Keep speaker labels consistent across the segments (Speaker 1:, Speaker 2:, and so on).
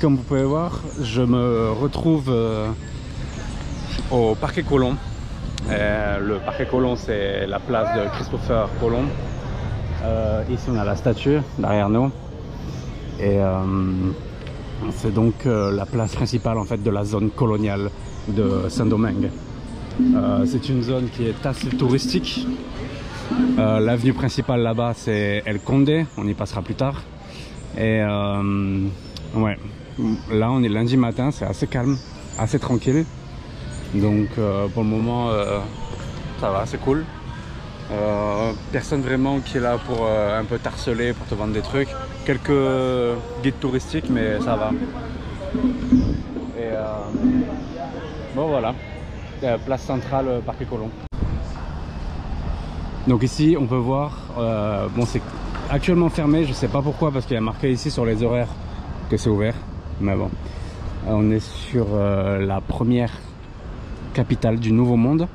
Speaker 1: Comme vous pouvez voir, je me retrouve au Parquet Colomb. Le Parquet Colomb, c'est la place de Christopher Colomb. Ici, on a la statue derrière nous. Et c'est donc la place principale en fait de la zone coloniale de Saint-Domingue. C'est une zone qui est assez touristique. L'avenue principale là-bas, c'est El Condé. On y passera plus tard. Et ouais. Là on est lundi matin, c'est assez calme, assez tranquille. Donc pour le moment ça va, c'est cool. Personne vraiment qui est là pour un peu t'harceler, pour te vendre des trucs. Quelques guides touristiques mais ça va. Et bon voilà, place centrale Parquet Colomb. Donc ici on peut voir, bon c'est actuellement fermé, je sais pas pourquoi parce qu'il y a marqué ici sur les horaires que c'est ouvert. Mais bon, on est sur la première capitale du Nouveau Monde,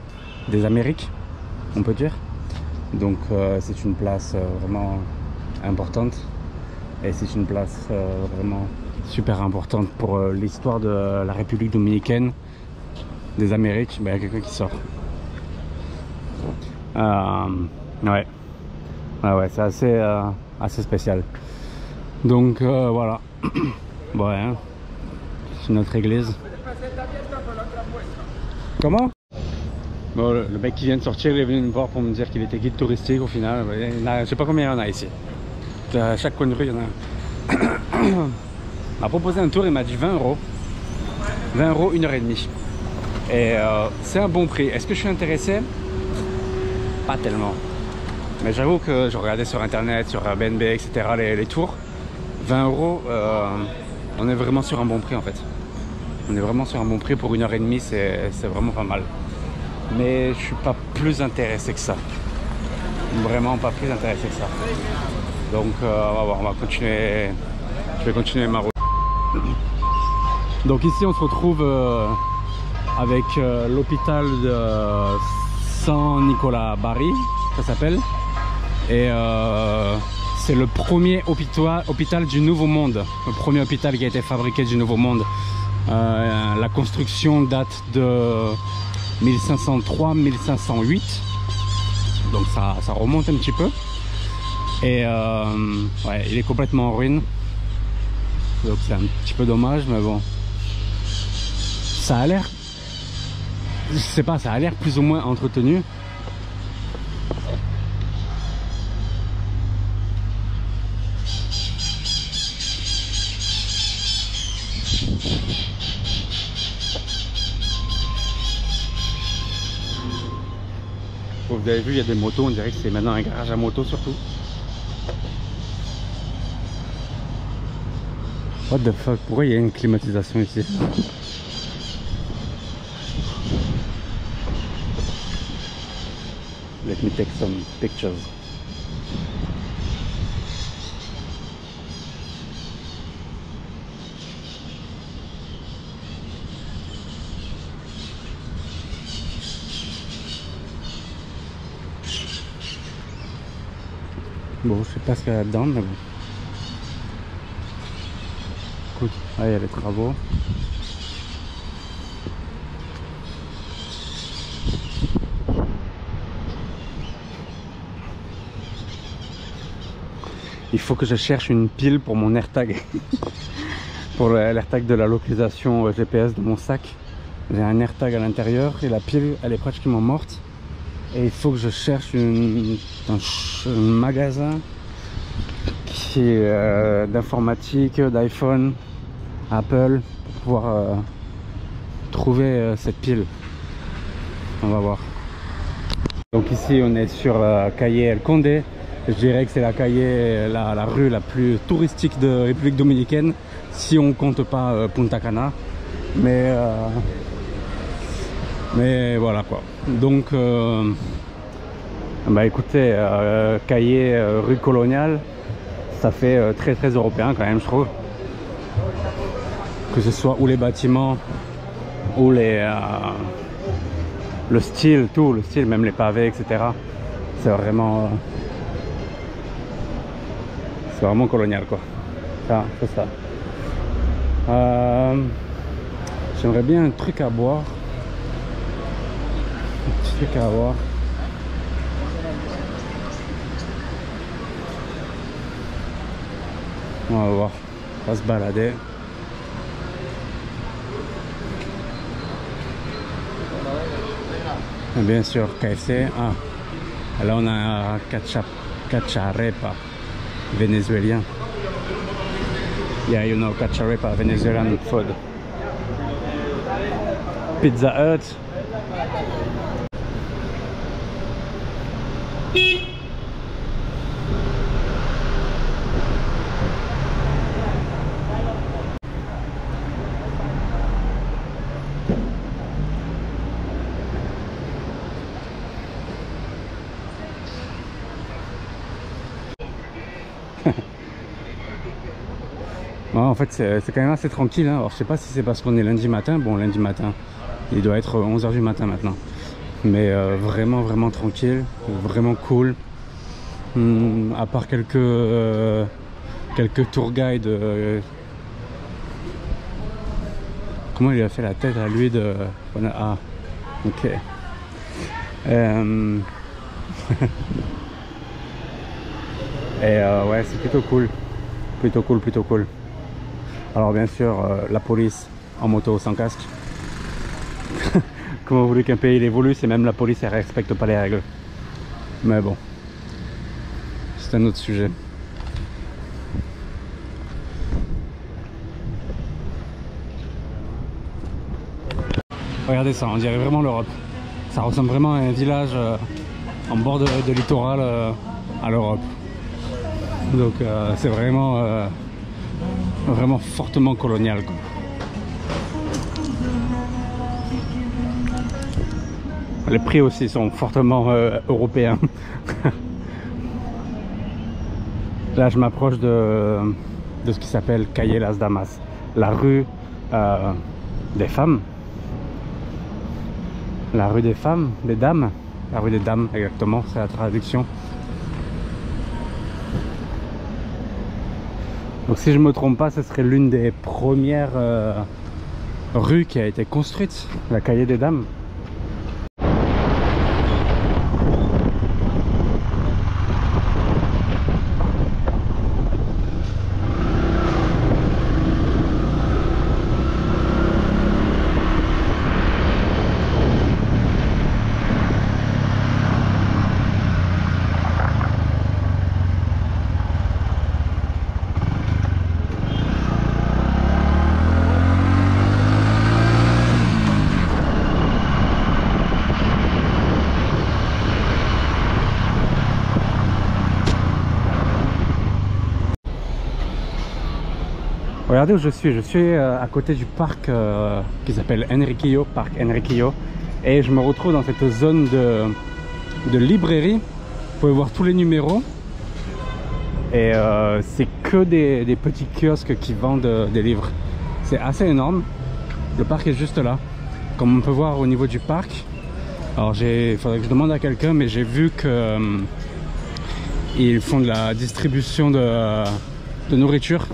Speaker 1: des Amériques, on peut dire. Donc c'est une place vraiment importante. Et c'est une place vraiment super importante pour l'histoire de la République dominicaine des Amériques. Ben, il y a quelqu'un qui sort. Ouais, c'est assez spécial. Donc voilà. Ouais, hein. C'est notre église. Comment? Bon, le mec qui vient de sortir, il est venu me voir pour me dire qu'il était guide touristique au final. Je sais pas combien il y en a ici. À chaque coin de rue, il y en a un. Il m'a proposé un tour, il m'a dit 20 €. 20 €, 1h30. Et c'est un bon prix. Est-ce que je suis intéressé? Pas tellement. Mais j'avoue que je regardais sur internet, sur Airbnb, etc. les tours. 20 €. On est vraiment sur un bon prix en fait. On est vraiment sur un bon prix pour 1h30, c'est vraiment pas mal. Mais je suis pas plus intéressé que ça. Vraiment pas plus intéressé que ça. Donc on va voir, on va continuer. Je vais continuer ma route. Donc ici on se retrouve avec l'hôpital de San Nicolas Bari, ça s'appelle. Et c'est le premier hôpital du Nouveau Monde. Le premier hôpital qui a été fabriqué du Nouveau Monde. La construction date de 1503-1508. Donc ça remonte un petit peu. Et ouais, il est complètement en ruine. Donc c'est un petit peu dommage, mais bon. Ça a l'air... Je sais pas, ça a l'air plus ou moins entretenu. Vous avez vu, il y a des motos, on dirait que c'est maintenant un garage à moto surtout. What the fuck, pourquoi il y a une climatisation ici? Let me take some pictures. Bon, je sais pas ce qu'il y a là-dedans, mais bon. Écoute, là il y a les travaux. Il faut que je cherche une pile pour mon AirTag. Pour l'AirTag de la localisation GPS de mon sac. J'ai un AirTag à l'intérieur et la pile elle est pratiquement morte. Et il faut que je cherche un magasin qui est d'informatique, d'iPhone, Apple, pour pouvoir trouver cette pile. On va voir. Donc ici on est sur la calle El Condé. Je dirais que c'est la calle, la rue la plus touristique de République Dominicaine, si on compte pas Punta Cana. Mais voilà quoi. Donc bah écoutez, cahier rue coloniale, ça fait très européen quand même, je trouve. Que ce soit ou les bâtiments ou le style, tout le style, même les pavés, etc. C'est vraiment colonial quoi. Ça, c'est ça. J'aimerais bien un truc à boire. Un petit truc à boire. On va voir. On va se balader. Et bien sûr, KFC. Ah, là on a un cacharepa vénézuélien. Yeah, you know cacharepa, Venezuelan food. Pizza Hut. Ouais, en fait c'est quand même assez tranquille hein. Alors je sais pas si c'est parce qu'on est lundi matin. Bon, lundi matin il doit être 11 h du matin maintenant, mais vraiment tranquille, vraiment cool. À part quelques tour guides. Comment il a fait la tête à lui de... Ah, ok. Et ouais, c'est plutôt cool. Plutôt cool. Alors bien sûr, la police en moto sans casque. Comment vous voulez qu'un pays évolue, c'est même la police, elle respecte pas les règles. Mais bon, c'est un autre sujet. Regardez ça, on dirait vraiment l'Europe. Ça ressemble vraiment à un village en bord de littoral à l'Europe. Donc c'est vraiment fortement colonial, quoi. Les prix aussi sont fortement européens. Là je m'approche de ce qui s'appelle Calle Las Damas, la rue des femmes. La rue des femmes, des dames. La rue des dames, exactement, c'est la traduction. Donc si je me trompe pas, ce serait l'une des premières rues qui a été construite, la Calle des Dames. Regardez où je suis à côté du parc qui s'appelle Enriquillo, parc Enriquillo, et je me retrouve dans cette zone de librairie. Vous pouvez voir tous les numéros, et c'est que des petits kiosques qui vendent des livres. C'est assez énorme. Le parc est juste là, comme on peut voir au niveau du parc. Alors il faudrait que je demande à quelqu'un, mais j'ai vu que ils font de la distribution de nourriture.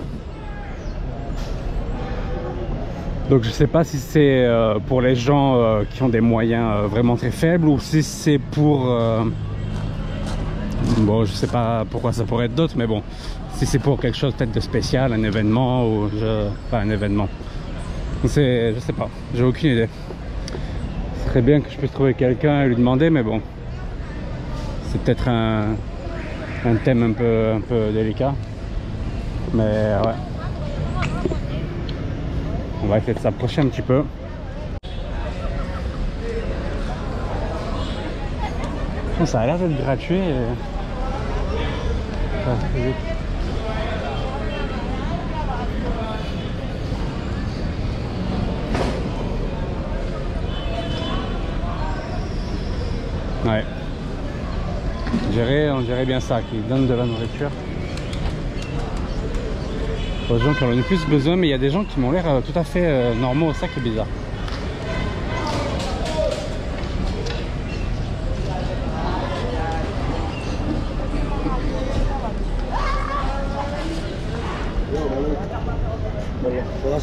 Speaker 1: Donc je sais pas si c'est pour les gens qui ont des moyens vraiment très faibles, ou si c'est pour... bon, je sais pas pourquoi ça pourrait être d'autres, mais bon, si c'est pour quelque chose peut-être de spécial, un événement, ou pas un événement. Je sais pas, j'ai aucune idée. Ce serait bien que je puisse trouver quelqu'un et lui demander, mais bon, c'est peut-être un thème un peu délicat. Mais ouais. On va essayer de s'approcher un petit peu. Bon, ça a l'air d'être gratuit. Ouais. On dirait bien ça, qu'ils donnent de la nourriture aux gens qui en ont le plus besoin, mais il y a des gens qui m'ont l'air tout à fait normaux, ça qui est bizarre.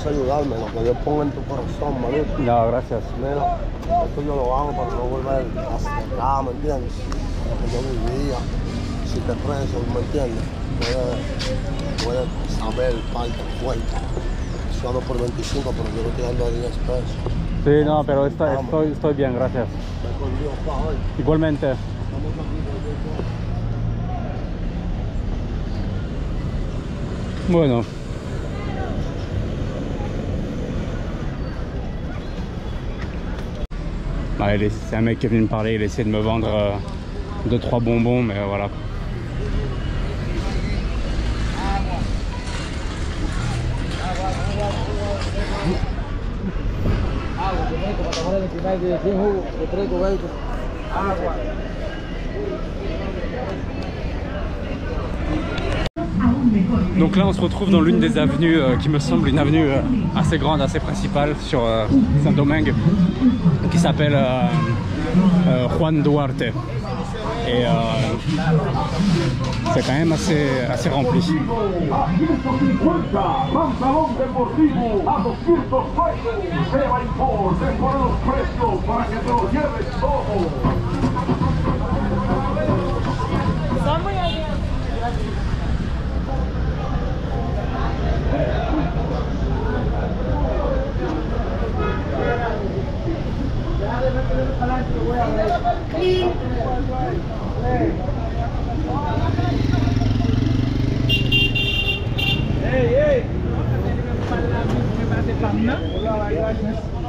Speaker 2: puedes ayudarme, lo que Dios ponga en tu corazón, manito.
Speaker 1: No, gracias.
Speaker 2: Mira, esto yo lo hago para no volver hasta acá, ¿me entiendes? Lo que yo vivía, si te preso, ¿me entiendes? Puedes saber parte fuerte. Solo por 25, pero yo lo estoy dando a 10 pesos.
Speaker 1: Sí, no, pero estoy bien, gracias.
Speaker 2: Ve con Dios, pa, hoy.
Speaker 1: Igualmente.
Speaker 2: Estamos aquí,
Speaker 1: Bueno. Ouais, c'est un mec qui est venu me parler, il essaie de me vendre 2-3 bonbons, mais voilà. Donc là on se retrouve dans l'une des avenues qui me semble une avenue assez grande, assez principale sur Saint-Domingue, qui s'appelle Juan Duarte. Et c'est quand même assez rempli.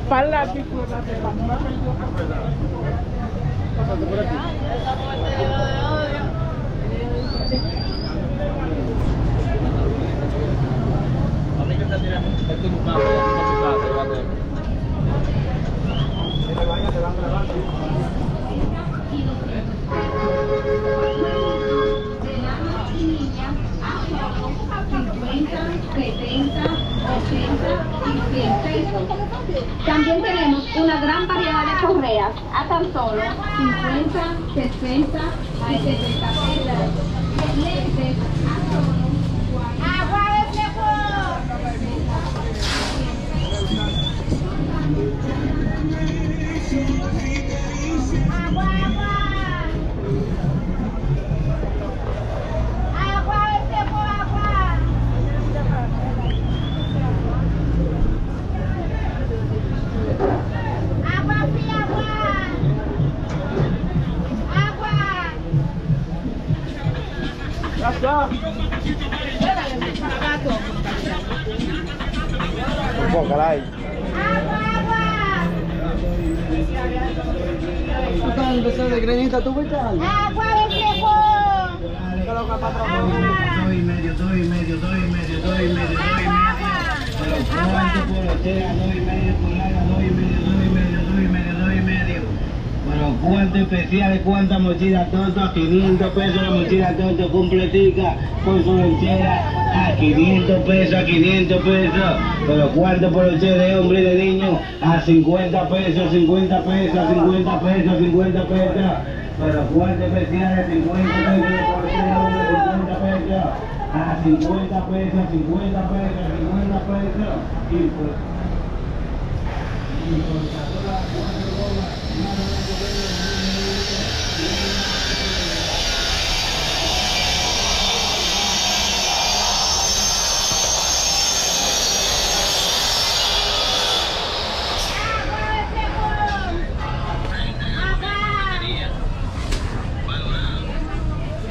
Speaker 3: Parla aquí por la semana. Pásate por aquí. A mí que está tirando. Esto es un paso,
Speaker 4: También tenemos una gran variedad de correas a tan solo 50, 60 y 70 pesos. Lentes a solo 40. ¡Agua de flejo! ¡Agua, agua! ¡Agua de flejo, agua! ¡Agua, sí, agua! ¡Agua!
Speaker 3: Ya está.
Speaker 2: Pues, caray.
Speaker 4: ¡Agua, agua!
Speaker 3: Está empezando de granita, ¿tú viste algo?
Speaker 4: ¡Agua de flejo! ¡Agua!
Speaker 5: Doy medio. ¿Cuánto por Ortega? Doy medio por Lara, doy medio. Bueno, ¿cuánto especial? ¿Cuántas mochilas tontas? 500 pesos la mochila tonta completica con su lonchera. A 500 pesos. Pero ¿cuánto por lonchera de hombre y de niño? A 50 pesos. Pero ¿cuánto especial? 50 pesos por lonchera de hombre, 50 pesos. A 50 pesos. Y pues,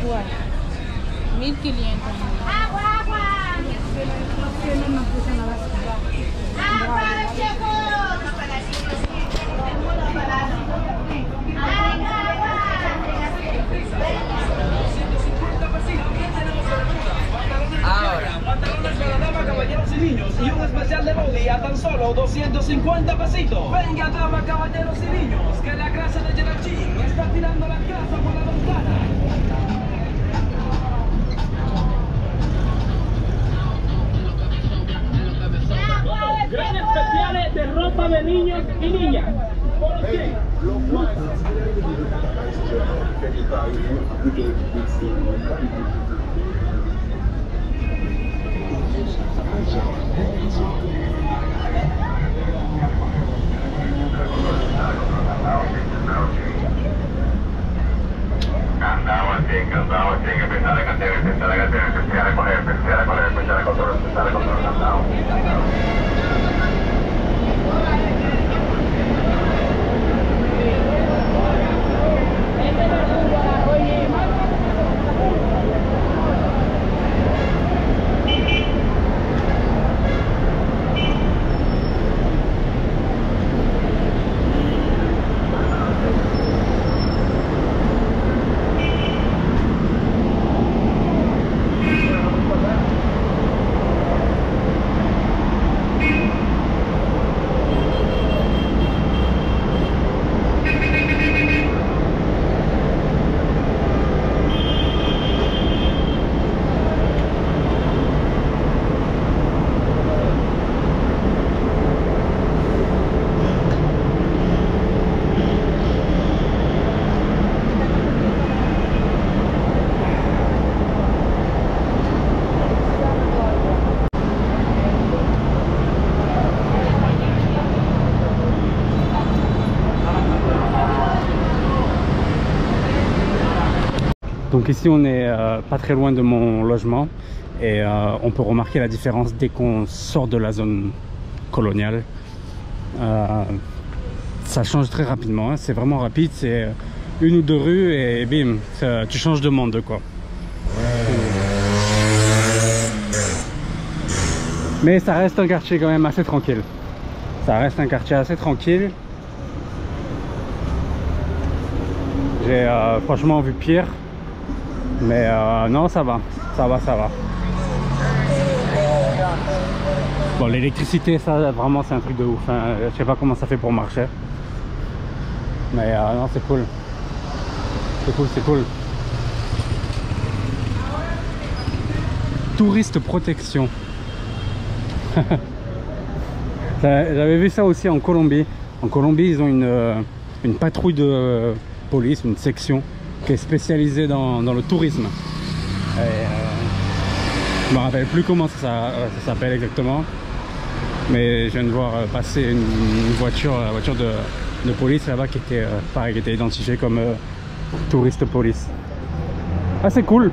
Speaker 4: ¡Agua!
Speaker 6: 1500.
Speaker 4: ¡Agua, agua! ¡Agua de flejo!
Speaker 7: Caballeros y niños, y un especial de body a tan solo 250 pesitos. Venga, dama, caballeros y niños, que la grasa de Geraldine está tirando la casa por la ventana. Gran especiales de ropa de niños y niñas. ¿Por qué?
Speaker 1: Donc ici on est pas très loin de mon logement et on peut remarquer la différence dès qu'on sort de la zone coloniale. Ça change très rapidement, hein. C'est vraiment rapide, c'est une ou deux rues et bim, tu changes de monde quoi. Mais ça reste un quartier quand même assez tranquille. Ça reste un quartier assez tranquille. J'ai franchement vu pire. Mais non, ça va. Ça va. Bon, l'électricité, ça vraiment c'est un truc de ouf. Hein. Je sais pas comment ça fait pour marcher. Mais non, c'est cool. C'est cool. Touriste protection. J'avais vu ça aussi en Colombie. En Colombie, ils ont une patrouille de police, une section qui est spécialisée dans le tourisme. Je me rappelle plus comment ça s'appelle exactement. Mais je viens de voir passer une voiture, la voiture de police là-bas qui était pareil, qui était identifiée comme touriste police. Ah, c'est cool.